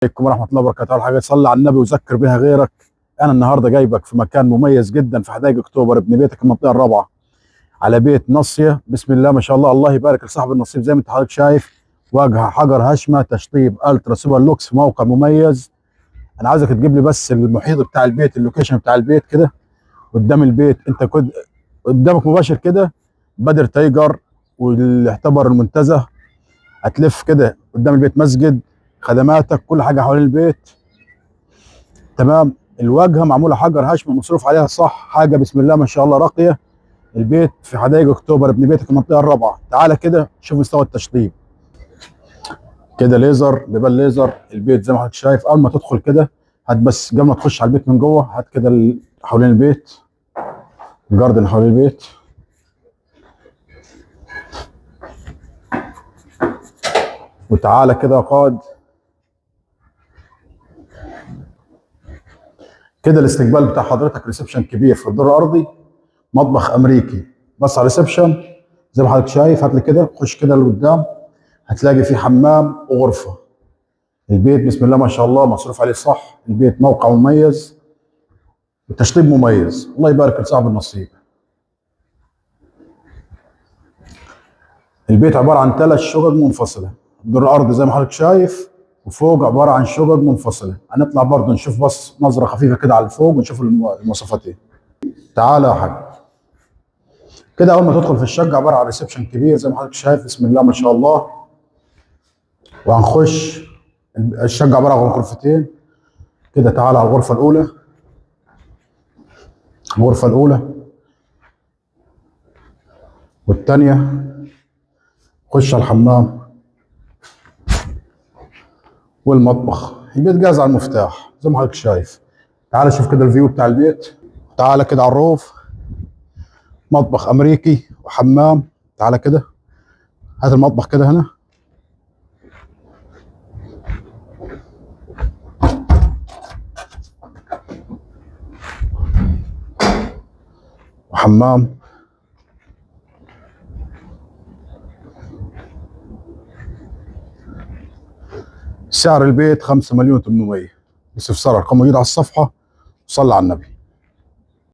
عليكم ورحمة الله وبركاته. أول حاجة صلي على النبي وذكر بها غيرك. أنا النهاردة جايبك في مكان مميز جدا في حدائق أكتوبر، ابن بيتك المنطقة الرابعة، على بيت ناصية. بسم الله ما شاء الله، الله يبارك لصاحب النصيب. زي ما أنت حضرتك شايف، واجهة حجر هشمة، تشطيب الترا سوبر لوكس، في موقع مميز. أنا عايزك تجيب لي بس المحيط بتاع البيت، اللوكيشن بتاع البيت كده قدام البيت. أنت كنت قدامك مباشر كده بدر تايجر واللي اعتبر المنتزه. هتلف كده قدام البيت مسجد، خدماتك كل حاجة حوالين البيت تمام. الواجهه معموله حجر هشم، مصروف عليها صح، حاجه بسم الله ما شاء الله راقيه. البيت في حدائق اكتوبر، ابن بيتك المنطقه الرابعه. تعالى كده شوف مستوى التشطيب كده، ليزر بيبان ليزر. البيت زي ما حضرتك شايف، اول ما تدخل كده هات بس قبل ما تخش على البيت من جوه، هات كده حوالين البيت، الجاردن حوالين البيت. وتعالى كده يا قائد، كده الاستقبال بتاع حضرتك ريسبشن كبير في الدور الارضي، مطبخ امريكي. بص على الريسبشن زي ما حضرتك شايف، هات لي كده، خش كده لقدام، هتلاقي فيه حمام وغرفه. البيت بسم الله ما شاء الله مصروف عليه صح. البيت موقع مميز والتشطيب مميز، الله يبارك لصاحب النصيب. البيت عباره عن 3 شقق منفصله، الدور الارضي زي ما حضرتك شايف، وفوق عباره عن شقق منفصله. هنطلع برضه نشوف بس نظره خفيفه كده على الفوق ونشوف المواصفات ايه. تعالى يا حاج. كده اول ما تدخل في الشقه عباره عن ريسبشن كبير زي ما حضرتك شايف، بسم الله ما شاء الله. وهنخش الشقه عباره عن غرفتين كده. تعالى على الغرفه الاولى، الغرفه الاولى والثانيه. خش على الحمام والمطبخ. البيت جاهز على المفتاح زي ما حضرتك شايف. تعال شوف كده الفيو بتاع البيت. تعال كده على الروف، مطبخ امريكي وحمام. تعال كده، هات المطبخ كده هنا، وحمام. سعر البيت 5 مليون 800. استفسار ارقام موجودة على الصفحة. صلى على النبي.